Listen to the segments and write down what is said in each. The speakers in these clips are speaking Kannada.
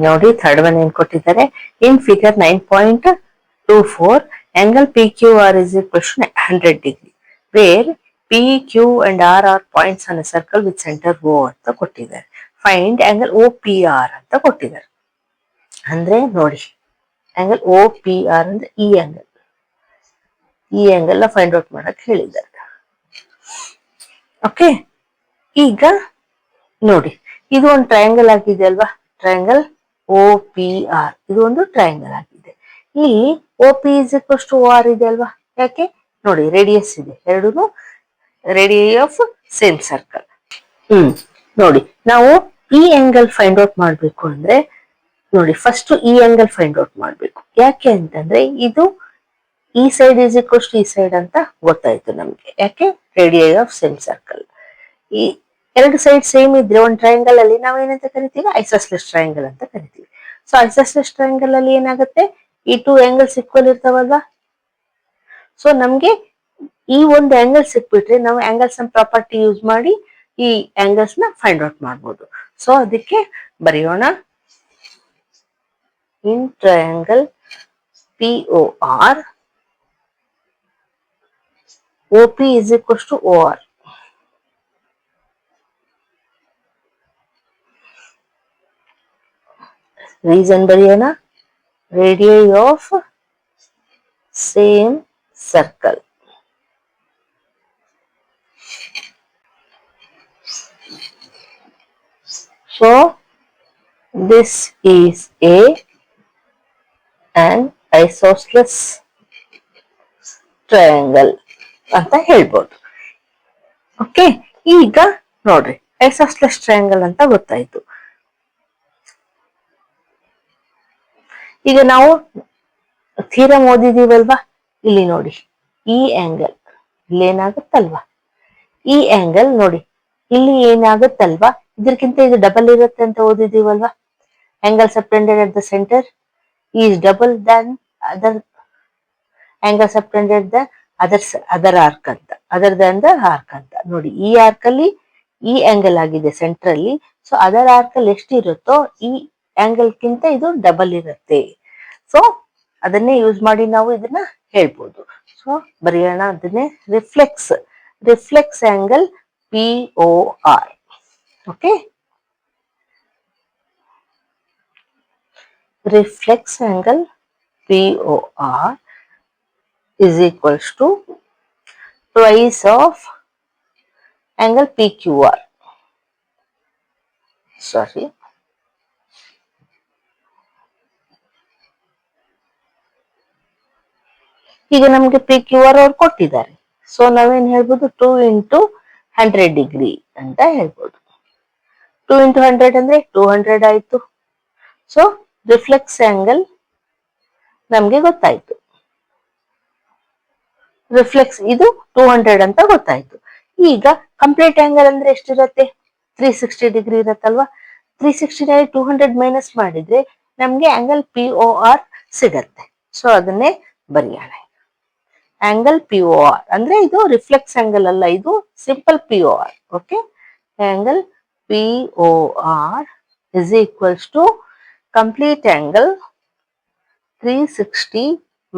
ನೋಡಿ ಥರ್ಡ್ ಒನ್ ಏನ್ ಕೊಟ್ಟಿದ್ದಾರೆ. In figure 9.24 angle PQR is equal to 100 degree where P, Q and R are points on a circle with center O ಅಂತ ಕೊಟ್ಟಿದ್ದಾರೆ. ಫೈಂಡ್ ಆಂಗಲ್ OPR ಅಂತ ಕೊಟ್ಟಿದ್ದಾರೆ. ಅಂದ್ರೆ ನೋಡಿ ಆಂಗಲ್ OPR ಅಂದ್ರೆ ಈ ಆಂಗಲ್ ನ ಫೈಂಡ್ ಔಟ್ ಮಾಡಕ್ ಹೇಳಿದ್ದಾರೆ. ಓಕೆ, ಈಗ ನೋಡಿ ಇದು ಒಂದು ಟ್ರಯಾಂಗಲ್ ಆಗಿದೆ ಅಲ್ವಾ, ಟ್ರಯಾಂಗಲ್ OPR ಇದು ಒಂದು ಟ್ರಯಾಂಗಲ್ ಆಗಿದೆ. ಇಲ್ಲಿ OP is equals to OR ಇದೆ ಅಲ್ವಾ, ಯಾಕೆ ನೋಡಿ ರೇಡಿಯಸ್ ಇದೆ, ಎರಡೂ ರೇಡಿಯಸ್ ಆಫ್ ಸೇಮ್ ಸರ್ಕಲ್. ನೋಡಿ ನಾವು ಈ ಆಂಗಲ್ ಫೈಂಡ್ ಔಟ್ ಮಾಡ್ಬೇಕು ಅಂದ್ರೆ ನೋಡಿ ಫಸ್ಟ್ ಈ ಆಂಗಲ್ ಫೈಂಡ್ ಔಟ್ ಮಾಡ್ಬೇಕು. ಯಾಕೆ ಅಂತಂದ್ರೆ ಇದು ಈ ಸೈಡ್ ಈಸ್ ಈಕ್ವಲ್ಸ್ ಟು ಈ ಸೈಡ್ ಅಂತ ಗೊತ್ತಾಯ್ತು ನಮ್ಗೆ. ಯಾಕೆ ರೇಡಿಯಸ್ ಆಫ್ ಸೇಮ್ ಸರ್ಕಲ್. ಈ ಎರಡು ಸೈಡ್ ಸೇಮ್ ಇದ್ರೆ ಒಂದು ಟ್ರಯಾಂಗಲ್ ಅಲ್ಲಿ ನಾವೇನಂತ ಕರಿತೀವಿ, ಐಸೋಸ್ಲೆಸ್ ಟ್ರಯಾಂಗಲ್ ಅಂತ ಕರಿತೀವಿ. ಸೊ ಐಸೋಸ್ಲೆಸ್ ಟ್ರಯಾಂಗಲ್ ಅಲ್ಲಿ ಏನಾಗುತ್ತೆ, ಈ ಟೂ ಆಂಗಲ್ಸ್ ಈಕ್ವಲ್ ಇರ್ತಾವಲ್ವಾ. ಸೊ ನಮ್ಗೆ ಈ ಒಂದು ಆಂಗಲ್ ಸಿಕ್ಬಿಟ್ರೆ ನಾವು ಆಂಗಲ್ಸ್ ಪ್ರಾಪರ್ಟಿ ಯೂಸ್ ಮಾಡಿ ಈ ಆಂಗಲ್ಸ್ ನ ಫೈಂಡ್ ಔಟ್ ಮಾಡ್ಬೋದು. ಸೊ ಅದಕ್ಕೆ ಬರೆಯೋಣ, in triangle POR OP is equals to OR. Reason ಬರೆಯೋಣ, radius of same circle. So this is an isosceles triangle ಅಂತ ಹೇಳ್ಬೋದು. ಓಕೆ, ಈಗ ನೋಡ್ರಿ ಐಸೋಸ್ಲೆಸ್ ಟ್ರಯಾಂಗಲ್ ಅಂತ ಗೊತ್ತಾಯ್ತು. ಈಗ ನಾವು ಥಿಯರಮ್ ಓದಿದೀವಲ್ವಾ, ಇಲ್ಲಿ ನೋಡಿ ಈ ಆಂಗಲ್ ಇಲ್ಲಿ ಏನಾಗುತ್ತಲ್ವಾ, ಈ ಆಂಗಲ್ ನೋಡಿ ಇಲ್ಲಿ ಏನಾಗುತ್ತಲ್ವಾ, ಇದಕ್ಕಿಂತ ಇದು ಡಬಲ್ ಇರುತ್ತೆ ಅಂತ ಓದಿದೀವಲ್ವಾ. Angle subtended at the centre is double than other angle subtended the other arc ಅಂತ, ಅದರ್ ದನ್ ದ ಆರ್ಕ್ ಅಂತ. ನೋಡಿ ಈ ಆರ್ಕ್ ಅಲ್ಲಿ ಈ ಆಂಗಲ್ ಆಗಿದೆ ಸೆಂಟ್ರಲ್ಲಿ. ಸೊ ಅದರ್ ಆರ್ಕ್ ಅಲ್ಲಿ ಎಷ್ಟಿರುತ್ತೋ ಈ ಆಂಗಲ್ ಗಿಂತ ಇದು ಡಬಲ್ ಇರುತ್ತೆ. ಸೊ ಅದನ್ನೇ ಯೂಸ್ ಮಾಡಿ ನಾವು ಇದನ್ನ ಹೇಳ್ಬೋದು. ಸೊ ಬರೆಯೋಣ ಅದನ್ನೇ, reflex angle POR. Okay, reflex angle POR is equals to twice of angle PQR. Sorry. ಈಗ ನಮ್ಗೆ PQR ಅವ್ರು ಕೊಟ್ಟಿದ್ದಾರೆ. ಸೊ ನಾವೇನ್ ಹೇಳ್ಬೋದು, 2 into 100 ಡಿಗ್ರಿ ಅಂತ ಹೇಳ್ಬೋದು. 2 into 100 ಅಂದ್ರೆ 200 ಆಯ್ತು. ಸೊ ರಿಫ್ಲೆಕ್ಸ್ ಆಂಗಲ್ ನಮ್ಗೆ ಗೊತ್ತಾಯ್ತು, ರಿಫ್ಲೆಕ್ಸ್ ಇದು 200 ಅಂತ ಗೊತ್ತಾಯ್ತು. ಈಗ ಕಂಪ್ಲೀಟ್ ಆಂಗಲ್ ಅಂದ್ರೆ ಎಷ್ಟಿರುತ್ತೆ, 360 ಡಿಗ್ರಿ ಇರತ್ತಲ್ವಾ. 360 200 ಮೈನಸ್ ಮಾಡಿದ್ರೆ ನಮ್ಗೆ ಆಂಗಲ್ POR ಸಿಗತ್ತೆ. ಸೊ ಅದನ್ನೇ ಬರೆಯೋಣ. ಆಂಗಲ್ POR ಅಂದ್ರೆ ಇದು ರಿಫ್ಲೆಕ್ಸ್ ಆಂಗಲ್ ಅಲ್ಲ, ಇದು simple POR. Okay, angle POR is equals to complete angle 360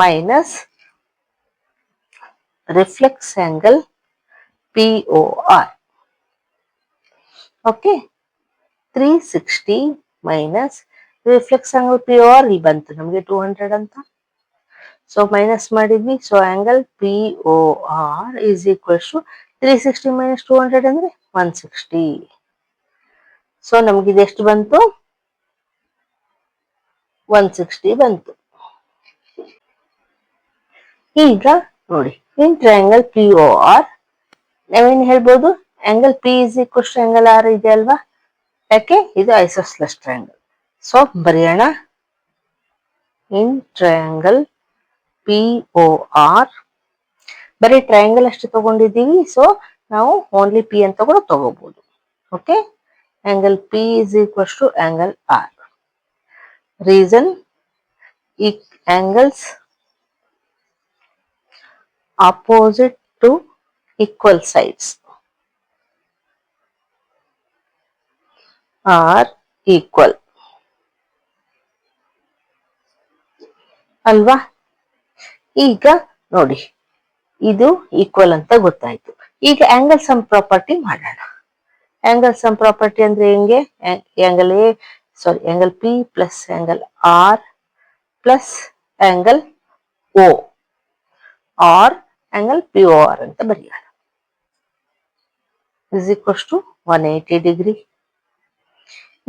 minus reflex angle POR. Okay, 360 minus reflex angle POR ಇಲ್ಲಿ ಬಂತು ನಮಗೆ 200 ಅಂತ. ಸೊ ಮೈನಸ್ ಮಾಡಿದ್ವಿ. So angle POR is equals to 360 minus 200 ಅಂದ್ರೆ 160. ಸೊ ನಮ್ಗೆ ಇದೆಷ್ಟು ಬಂತು, 160 ಬಂತು. ಈಗ ನೋಡಿ ಇನ್ ಟ್ರಯಾಂಗಲ್ POR ನಾವೇನ್ ಹೇಳ್ಬೋದು, angle P is equals to angle R ಇದೆ ಅಲ್ವಾ. ಯಾಕೆ ಇದು ಐಸೋಸ್ಲೆಸ್ ಟ್ರಯಾಂಗಲ್. ಸೊ ಬರೆಯೋಣ, ಇನ್ ಟ್ರಯಾಂಗಲ್ POR ಬರೀ ಟ್ರಯಾಂಗಲ್ ಅಷ್ಟು ತಗೊಂಡಿದ್ದೀವಿ. ಸೊ ನಾವು ಓನ್ಲಿ P ಅಂತ ಕೂಡ ತಗೋಬಹುದು. Okay, angle P is equals to angle R. Reason, ಈ angles opposite to equal sides are equal. ಅಲ್ವಾ? ಈಗ ನೋಡಿ, ಇದು ಈಕ್ವಲ್ ಅಂತ ಗೊತ್ತಾಯ್ತು. ಈಗ ಆಂಗಲ್ ಸಮ್ ಪ್ರಾಪರ್ಟಿ ಮಾಡೋಣ. ಆಂಗಲ್ ಸಮ್ ಪ್ರಾಪರ್ಟಿ ಅಂದ್ರೆ ಹೆಂಗೆ? Angle a sorry angle p plus angle r plus angle o r angle p o r ಅಂತ ಬರೆಯೋಣ. Is equals to 180 degree.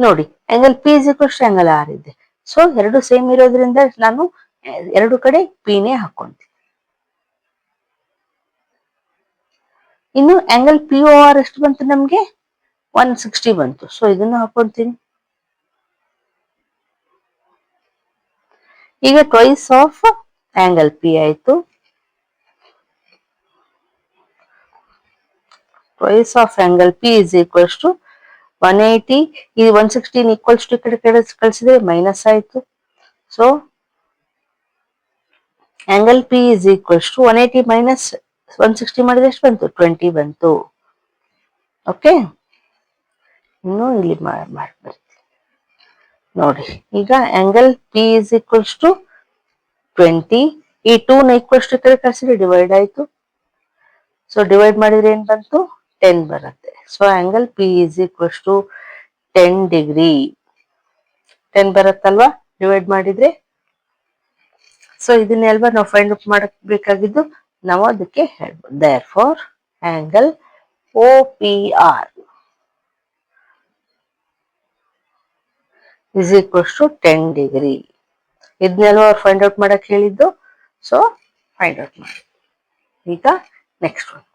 ನೋಡಿ, angle P is equals to angle r ಇದೆ. ಸೊ ಎರಡು ಸೇಮ್ ಇರೋದ್ರಿಂದ ನಾನು ಎರಡು ಕಡೆ ಪಿನೇ ಹಾಕೊಂತೀನಿ. ಇನ್ನು ಆಂಗಲ್ ಪಿ ಓ ಆರ್ ಎಷ್ಟು ಬಂತು ನಮ್ಗೆ? 160 ಬಂತು. ಸೊ ಇದನ್ನು ಹಾಕೊಂತೀನಿ. ಈಗ ಟ್ವೈಸ್ ಆಫ್ ಆಂಗಲ್ ಪಿ ಆಯ್ತು. Twice of angle P is equals to 180. ಈ 116 ಈಕ್ವಲ್ಸ್ ಟು ಈ ಕಡೆ ಕಳಿಸಿದ್ರೆ ಮೈನಸ್ ಆಯ್ತು. So angle P is equals to 180 minus 160 ಮಾಡಿದ್ರೆ ಎಷ್ಟು ಬಂತು? 20 ಬಂತು. ಓಕೆ, ಇನ್ನು ಇಲ್ಲಿ ಮಾಡ್ಬರ್ತೀನಿ ನೋಡಿ. ಈಗ angle P is equals to 20. ಈ 2 ನ ಈಕ್ವಲ್ಸ್ ಟು ಕಡೆ ಕಳಿಸಿದ್ರೆ ಡಿವೈಡ್ ಆಯ್ತು. ಸೊ ಡಿವೈಡ್ ಮಾಡಿದ್ರೆ ಏನ್ ಬಂತು? 10 ಬರುತ್ತೆ. So angle P is equals to 10 degree. 10 ಬರುತ್ತಲ್ವಾ ಡಿವೈಡ್ ಮಾಡಿದ್ರೆ? ಸೊ ಇದನ್ನೆಲ್ವಾ ನಾವು ಫೈಂಡ್ ಔಟ್ ಮಾಡಕ್ ಬೇಕಾಗಿದ್ದು. ನಾವು ಅದಕ್ಕೆ ಹೇಳ್ಬೋದು therefore angle o p r is equals to 10 degree. ಇದನ್ನೆಲ್ವಾ ಅವ್ರು ಫೈಂಡ್ ಔಟ್ ಮಾಡಕ್ ಹೇಳಿದ್ದು. ಸೊ ಫೈಂಡ್ ಔಟ್ ಮಾಡಿ. ಈಗ ನೆಕ್ಸ್ಟ್ ಒನ್.